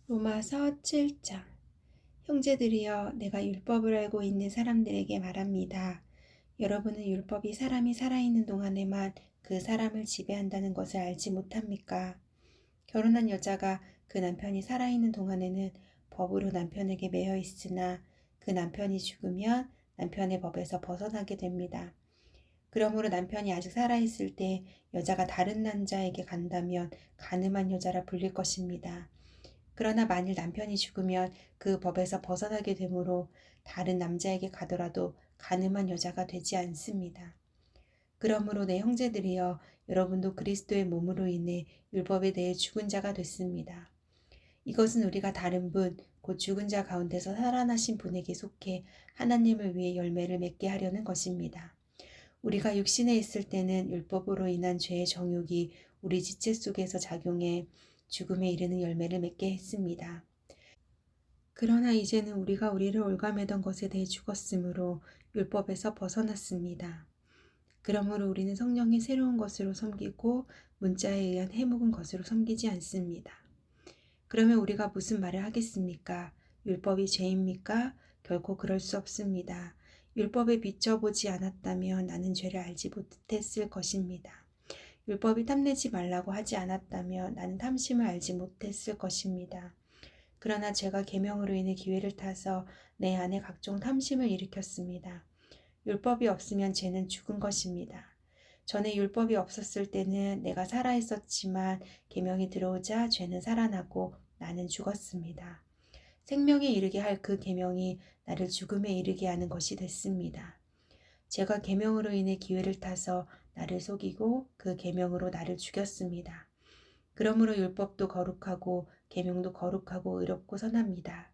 로마서 7장. 형제들이여, 내가 율법을 알고 있는 사람들에게 말합니다. 여러분은 율법이 사람이 살아있는 동안에만 그 사람을 지배한다는 것을 알지 못합니까? 결혼한 여자가 그 남편이 살아있는 동안에는 법으로 남편에게 매여 있으나 그 남편이 죽으면 남편의 법에서 벗어나게 됩니다. 그러므로 남편이 아직 살아있을 때 여자가 다른 남자에게 간다면 간음한 여자라 불릴 것입니다. 그러나 만일 남편이 죽으면 그 법에서 벗어나게 되므로 다른 남자에게 가더라도 간음한 여자가 되지 않습니다. 그러므로 내 형제들이여, 여러분도 그리스도의 몸으로 인해 율법에 대해 죽은 자가 됐습니다. 이것은 우리가 다른 분, 곧 죽은 자 가운데서 살아나신 분에게 속해 하나님을 위해 열매를 맺게 하려는 것입니다. 우리가 육신에 있을 때는 율법으로 인한 죄의 정욕이 우리 지체 속에서 작용해 죽음에 이르는 열매를 맺게 했습니다. 그러나 이제는 우리가 우리를 올가매던 것에 대해 죽었으므로 율법에서 벗어났습니다. 그러므로 우리는 성령의 새로운 것으로 섬기고 문자에 의한 해묵은 것으로 섬기지 않습니다. 그러면 우리가 무슨 말을 하겠습니까? 율법이 죄입니까? 결코 그럴 수 없습니다. 율법에 비춰보지 않았다면 나는 죄를 알지 못했을 것입니다. 율법이 탐내지 말라고 하지 않았다면 나는 탐심을 알지 못했을 것입니다. 그러나 죄가 계명으로 인해 기회를 타서 내 안에 각종 탐심을 일으켰습니다. 율법이 없으면 죄는 죽은 것입니다. 전에 율법이 없었을 때는 내가 살아있었지만 계명이 들어오자 죄는 살아나고 나는 죽었습니다. 생명에 이르게 할 그 계명이 나를 죽음에 이르게 하는 것이 됐습니다. 제가 계명으로 인해 기회를 타서 나를 속이고 그 계명으로 나를 죽였습니다. 그러므로 율법도 거룩하고 계명도 거룩하고 의롭고 선합니다.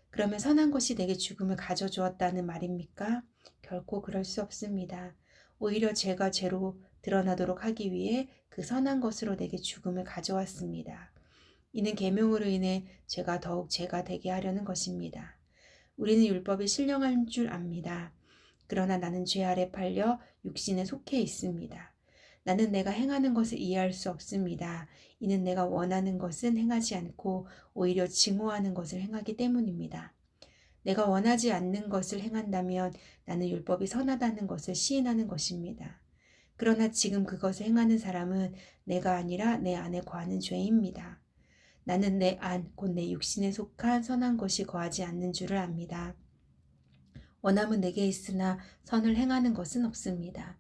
그러면 선한 것이 내게 죽음을 가져주었다는 말입니까? 결코 그럴 수 없습니다. 오히려 죄가 죄로 드러나도록 하기 위해 그 선한 것으로 내게 죽음을 가져왔습니다. 이는 계명으로 인해 죄가 더욱 죄가 되게 하려는 것입니다. 우리는 율법이 신령한 줄 압니다. 그러나 나는 죄 아래 팔려 육신에 속해 있습니다. 나는 내가 행하는 것을 이해할 수 없습니다. 이는 내가 원하는 것은 행하지 않고 오히려 증오하는 것을 행하기 때문입니다. 내가 원하지 않는 것을 행한다면 나는 율법이 선하다는 것을 시인하는 것입니다. 그러나 지금 그것을 행하는 사람은 내가 아니라 내 안에 거하는 죄입니다. 나는 내 안, 곧 내 육신에 속한 선한 것이 거하지 않는 줄을 압니다. 원함은 내게 있으나 선을 행하는 것은 없습니다.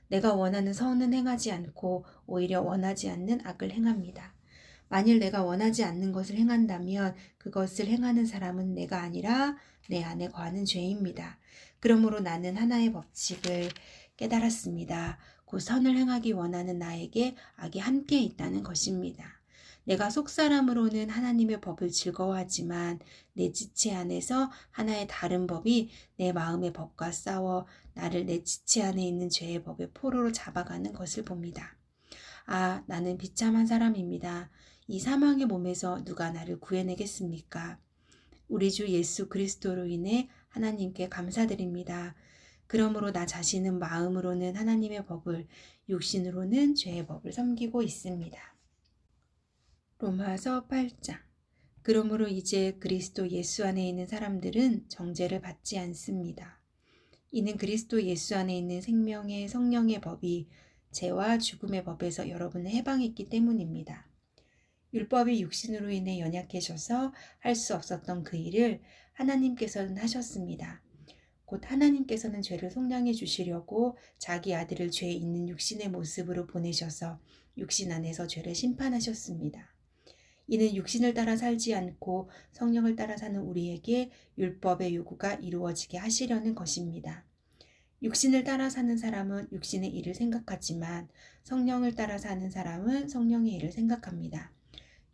내가 원하는 선은 행하지 않고 오히려 원하지 않는 악을 행합니다. 만일 내가 원하지 않는 것을 행한다면 그것을 행하는 사람은 내가 아니라 내 안에 거하는 죄입니다. 그러므로 나는 하나의 법칙을 깨달았습니다. 곧 선을 행하기 원하는 나에게 악이 함께 있다는 것입니다. 내가 속사람으로는 하나님의 법을 즐거워하지만 내 지체 안에서 하나의 다른 법이 내 마음의 법과 싸워 나를 내 지체 안에 있는 죄의 법의 포로로 잡아가는 것을 봅니다. 아, 나는 비참한 사람입니다. 이 사망의 몸에서 누가 나를 구해내겠습니까? 우리 주 예수 그리스도로 인해 하나님께 감사드립니다. 그러므로 나 자신은 마음으로는 하나님의 법을, 육신으로는 죄의 법을 섬기고 있습니다. 로마서 8장. 그러므로 이제 그리스도 예수 안에 있는 사람들은 정죄를 받지 않습니다. 이는 그리스도 예수 안에 있는 생명의 성령의 법이 죄와 죽음의 법에서 여러분을 해방했기 때문입니다. 율법이 육신으로 인해 연약해져서 할 수 없었던 그 일을 하나님께서는 하셨습니다. 곧 하나님께서는 죄를 속량해 주시려고 자기 아들을 죄 있는 육신의 모습으로 보내셔서 육신 안에서 죄를 심판하셨습니다. 이는 육신을 따라 살지 않고 성령을 따라 사는 우리에게 율법의 요구가 이루어지게 하시려는 것입니다. 육신을 따라 사는 사람은 육신의 일을 생각하지만 성령을 따라 사는 사람은 성령의 일을 생각합니다.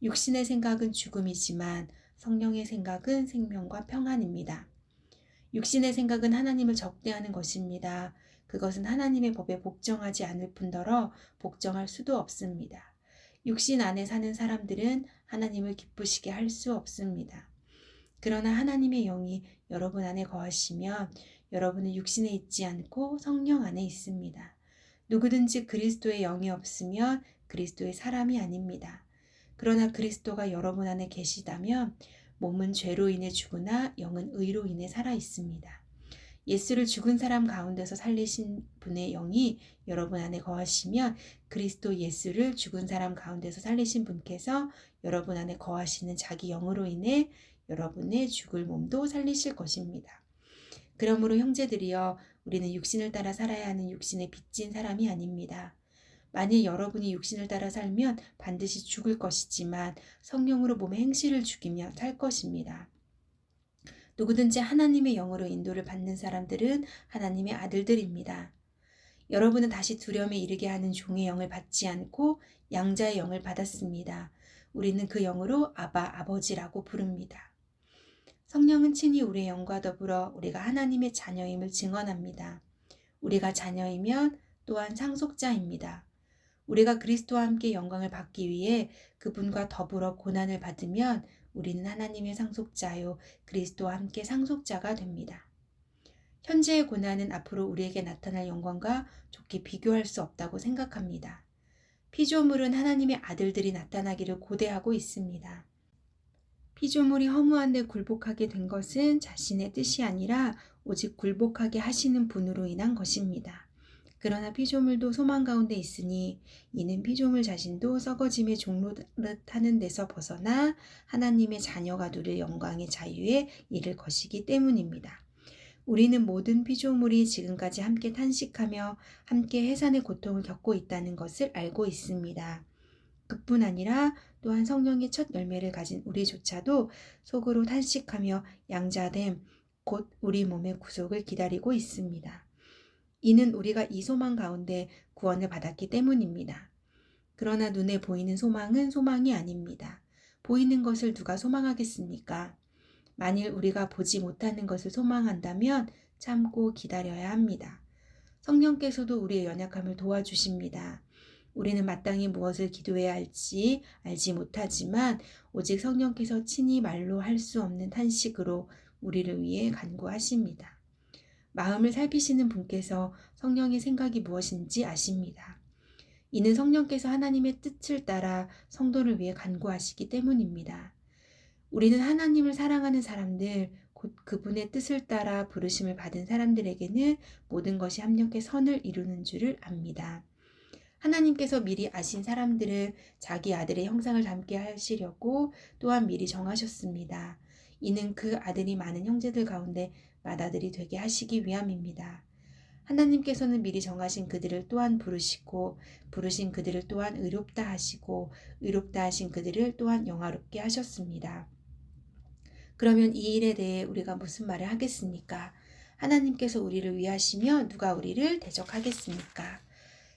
육신의 생각은 죽음이지만 성령의 생각은 생명과 평안입니다. 육신의 생각은 하나님을 적대하는 것입니다. 그것은 하나님의 법에 복종하지 않을 뿐더러 복종할 수도 없습니다. 육신 안에 사는 사람들은 하나님을 기쁘시게 할 수 없습니다. 그러나 하나님의 영이 여러분 안에 거하시면 여러분은 육신에 있지 않고 성령 안에 있습니다. 누구든지 그리스도의 영이 없으면 그리스도의 사람이 아닙니다. 그러나 그리스도가 여러분 안에 계시다면 몸은 죄로 인해 죽으나 영은 의로 인해 살아 있습니다. 예수를 죽은 사람 가운데서 살리신 분의 영이 여러분 안에 거하시면 그리스도 예수를 죽은 사람 가운데서 살리신 분께서 여러분 안에 거하시는 자기 영으로 인해 여러분의 죽을 몸도 살리실 것입니다. 그러므로 형제들이여, 우리는 육신을 따라 살아야 하는 육신에 빚진 사람이 아닙니다. 만일 여러분이 육신을 따라 살면 반드시 죽을 것이지만 성령으로 몸의 행실을 죽이며 살 것입니다. 누구든지 하나님의 영으로 인도를 받는 사람들은 하나님의 아들들입니다. 여러분은 다시 두려움에 이르게 하는 종의 영을 받지 않고 양자의 영을 받았습니다. 우리는 그 영으로 아바, 아버지라고 부릅니다. 성령은 친히 우리의 영과 더불어 우리가 하나님의 자녀임을 증언합니다. 우리가 자녀이면 또한 상속자입니다. 우리가 그리스도와 함께 영광을 받기 위해 그분과 더불어 고난을 받으면 우리는 하나님의 상속자요 그리스도와 함께 상속자가 됩니다. 현재의 고난은 앞으로 우리에게 나타날 영광과 좋게 비교할 수 없다고 생각합니다. 피조물은 하나님의 아들들이 나타나기를 고대하고 있습니다. 피조물이 허무한데 굴복하게 된 것은 자신의 뜻이 아니라 오직 굴복하게 하시는 분으로 인한 것입니다. 그러나 피조물도 소망 가운데 있으니 이는 피조물 자신도 썩어짐의 종노릇하는 데서 벗어나 하나님의 자녀가 누릴 영광의 자유에 이를 것이기 때문입니다. 우리는 모든 피조물이 지금까지 함께 탄식하며 함께 해산의 고통을 겪고 있다는 것을 알고 있습니다. 그뿐 아니라 또한 성령의 첫 열매를 가진 우리조차도 속으로 탄식하며 양자됨, 곧 우리 몸의 구속을 기다리고 있습니다. 이는 우리가 이 소망 가운데 구원을 받았기 때문입니다. 그러나 눈에 보이는 소망은 소망이 아닙니다. 보이는 것을 누가 소망하겠습니까? 만일 우리가 보지 못하는 것을 소망한다면 참고 기다려야 합니다. 성령께서도 우리의 연약함을 도와주십니다. 우리는 마땅히 무엇을 기도해야 할지 알지 못하지만 오직 성령께서 친히 말로 할 수 없는 탄식으로 우리를 위해 간구하십니다. 마음을 살피시는 분께서 성령의 생각이 무엇인지 아십니다. 이는 성령께서 하나님의 뜻을 따라 성도를 위해 간구하시기 때문입니다. 우리는 하나님을 사랑하는 사람들, 곧 그분의 뜻을 따라 부르심을 받은 사람들에게는 모든 것이 합력해 선을 이루는 줄을 압니다. 하나님께서 미리 아신 사람들을 자기 아들의 형상을 닮게 하시려고 또한 미리 정하셨습니다. 이는 그 아들이 많은 형제들 가운데 맏아들이 되게 하시기 위함입니다. 하나님께서는 미리 정하신 그들을 또한 부르시고 부르신 그들을 또한 의롭다 하시고 의롭다 하신 그들을 또한 영화롭게 하셨습니다. 그러면 이 일에 대해 우리가 무슨 말을 하겠습니까? 하나님께서 우리를 위하시며 누가 우리를 대적하겠습니까?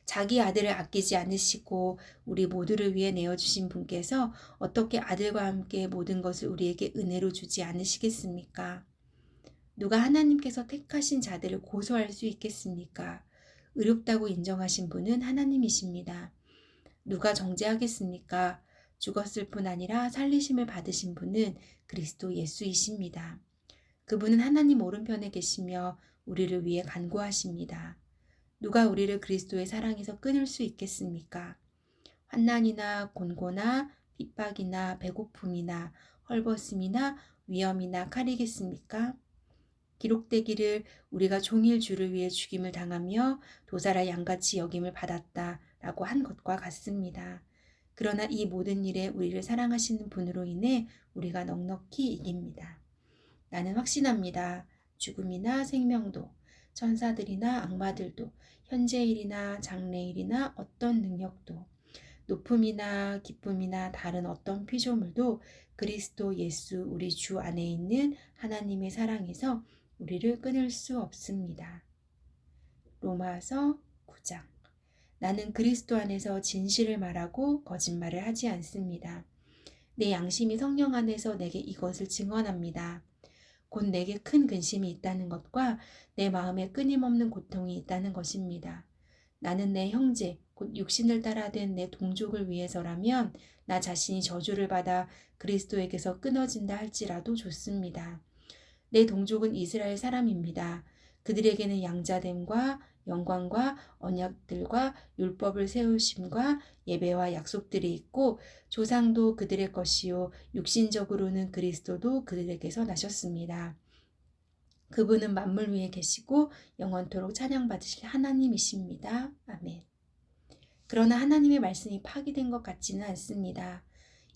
자기 아들을 아끼지 않으시고 우리 모두를 위해 내어주신 분께서 어떻게 아들과 함께 모든 것을 우리에게 은혜로 주지 않으시겠습니까? 누가 하나님께서 택하신 자들을 고소할 수 있겠습니까? 의롭다고 인정하신 분은 하나님이십니다. 누가 정죄하겠습니까? 죽었을 뿐 아니라 살리심을 받으신 분은 그리스도 예수이십니다. 그분은 하나님 오른편에 계시며 우리를 위해 간구하십니다. 누가 우리를 그리스도의 사랑에서 끊을 수 있겠습니까? 환난이나 곤고나 핍박이나 배고픔이나 헐벗음이나 위험이나 칼이겠습니까? 기록되기를 우리가 종일 주를 위해 죽임을 당하며 도살아 양같이 여김을 받았다라고 한 것과 같습니다. 그러나 이 모든 일에 우리를 사랑하시는 분으로 인해 우리가 넉넉히 이깁니다. 나는 확신합니다. 죽음이나 생명도, 천사들이나 악마들도, 현재일이나 장래일이나 어떤 능력도, 높음이나 기쁨이나 다른 어떤 피조물도 그리스도 예수 우리 주 안에 있는 하나님의 사랑에서 우리를 끊을 수 없습니다. 로마서 9장. 나는 그리스도 안에서 진실을 말하고 거짓말을 하지 않습니다. 내 양심이 성령 안에서 내게 이것을 증언합니다. 곧 내게 큰 근심이 있다는 것과 내 마음에 끊임없는 고통이 있다는 것입니다. 나는 내 형제, 곧 육신을 따라 된 내 동족을 위해서라면 나 자신이 저주를 받아 그리스도에게서 끊어진다 할지라도 좋습니다. 내 동족은 이스라엘 사람입니다. 그들에게는 양자됨과 영광과 언약들과 율법을 세우심과 예배와 약속들이 있고 조상도 그들의 것이요 육신적으로는 그리스도도 그들에게서 나셨습니다. 그분은 만물 위에 계시고 영원토록 찬양받으실 하나님이십니다. 아멘. 그러나 하나님의 말씀이 파기된 것 같지는 않습니다.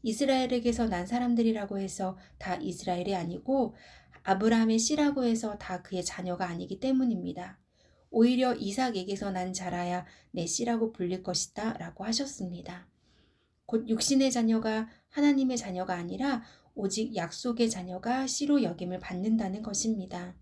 이스라엘에게서 난 사람들이라고 해서 다 이스라엘이 아니고 아브라함의 씨라고 해서 다 그의 자녀가 아니기 때문입니다. 오히려 이삭에게서 난 자라야 내 씨라고 불릴 것이다 라고 하셨습니다. 곧 육신의 자녀가 하나님의 자녀가 아니라 오직 약속의 자녀가 씨로 여김을 받는다는 것입니다.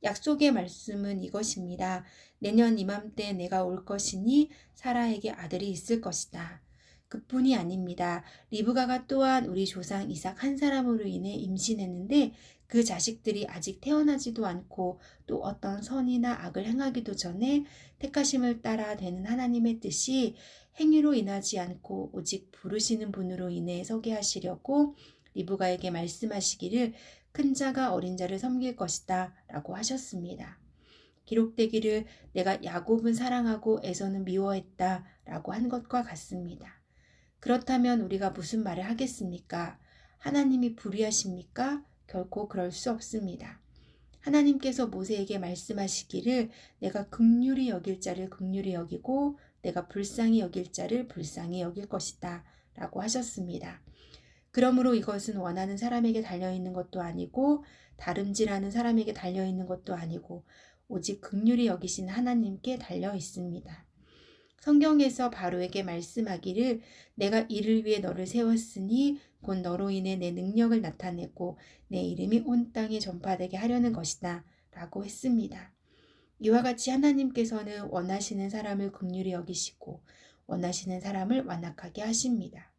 약속의 말씀은 이것입니다. 내년 이맘때 내가 올 것이니 사라에게 아들이 있을 것이다. 그뿐이 아닙니다. 리브가가 또한 우리 조상 이삭 한 사람으로 인해 임신했는데 그 자식들이 아직 태어나지도 않고 또 어떤 선이나 악을 행하기도 전에 택하심을 따라 되는 하나님의 뜻이 행위로 인하지 않고 오직 부르시는 분으로 인해 서게 하시려고 리브가에게 말씀하시기를 큰 자가 어린 자를 섬길 것이다 라고 하셨습니다. 기록되기를 내가 야곱은 사랑하고 에서는 미워했다 라고 한 것과 같습니다. 그렇다면 우리가 무슨 말을 하겠습니까? 하나님이 불의하십니까? 결코 그럴 수 없습니다. 하나님께서 모세에게 말씀하시기를 내가 긍휼히 여길 자를 긍휼히 여기고 내가 불쌍히 여길 자를 불쌍히 여길 것이다 라고 하셨습니다. 그러므로 이것은 원하는 사람에게 달려있는 것도 아니고 다름질하는 사람에게 달려있는 것도 아니고 오직 긍휼히 여기신 하나님께 달려있습니다. 성경에서 바로에게 말씀하기를 내가 이를 위해 너를 세웠으니 곧 너로 인해 내 능력을 나타내고 내 이름이 온 땅에 전파되게 하려는 것이다 라고 했습니다. 이와 같이 하나님께서는 원하시는 사람을 긍휼히 여기시고 원하시는 사람을 완악하게 하십니다.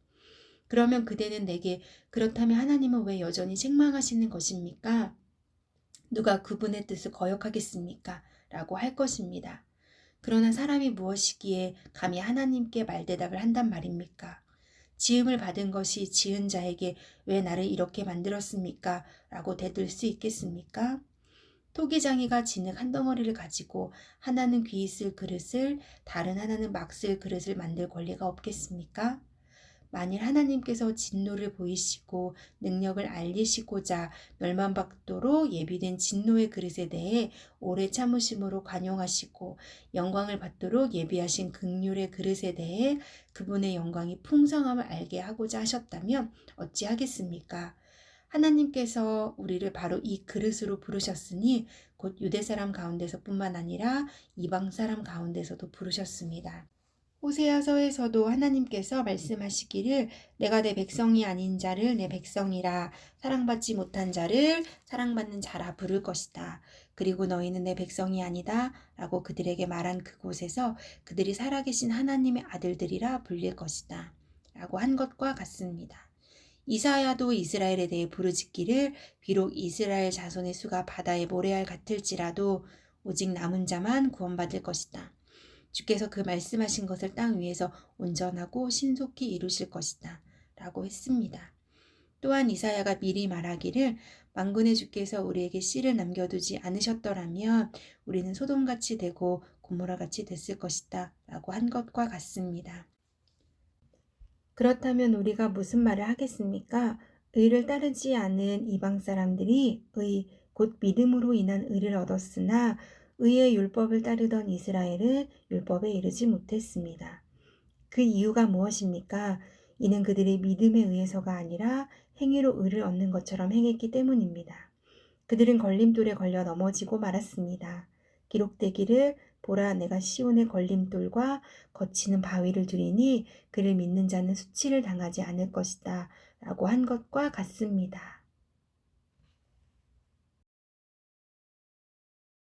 그러면 그대는 내게 그렇다면 하나님은 왜 여전히 책망하시는 것입니까? 누가 그분의 뜻을 거역하겠습니까? 라고 할 것입니다. 그러나 사람이 무엇이기에 감히 하나님께 말대답을 한단 말입니까? 지음을 받은 것이 지은 자에게 왜 나를 이렇게 만들었습니까? 라고 대들 수 있겠습니까? 토기장이가 진흙 한 덩어리를 가지고 하나는 귀 있을 그릇을 다른 하나는 막 쓸 그릇을 만들 권리가 없겠습니까? 만일 하나님께서 진노를 보이시고 능력을 알리시고자 멸망받도록 예비된 진노의 그릇에 대해 오래 참으심으로 관용하시고 영광을 받도록 예비하신 긍휼의 그릇에 대해 그분의 영광이 풍성함을 알게 하고자 하셨다면 어찌하겠습니까? 하나님께서 우리를 바로 이 그릇으로 부르셨으니 곧 유대 사람 가운데서뿐만 아니라 이방 사람 가운데서도 부르셨습니다. 호세아서에서도 하나님께서 말씀하시기를 내가 내 백성이 아닌 자를 내 백성이라 사랑받지 못한 자를 사랑받는 자라 부를 것이다. 그리고 너희는 내 백성이 아니다 라고 그들에게 말한 그곳에서 그들이 살아계신 하나님의 아들들이라 불릴 것이다 라고 한 것과 같습니다. 이사야도 이스라엘에 대해 부르짖기를 비록 이스라엘 자손의 수가 바다의 모래알 같을지라도 오직 남은 자만 구원받을 것이다. 주께서 그 말씀하신 것을 땅 위에서 온전하고 신속히 이루실 것이다 라고 했습니다. 또한 이사야가 미리 말하기를 만군의 주께서 우리에게 씨를 남겨두지 않으셨더라면 우리는 소돔같이 되고 고모라같이 됐을 것이다 라고 한 것과 같습니다. 그렇다면 우리가 무슨 말을 하겠습니까? 의를 따르지 않은 이방 사람들이 곧 믿음으로 인한 의를 얻었으나 의의 율법을 따르던 이스라엘은 율법에 이르지 못했습니다. 그 이유가 무엇입니까? 이는 그들이 믿음에 의해서가 아니라 행위로 의를 얻는 것처럼 행했기 때문입니다. 그들은 걸림돌에 걸려 넘어지고 말았습니다. 기록되기를 보라 내가 시온의 걸림돌과 거치는 바위를 두리니 그를 믿는 자는 수치를 당하지 않을 것이다 라고 한 것과 같습니다.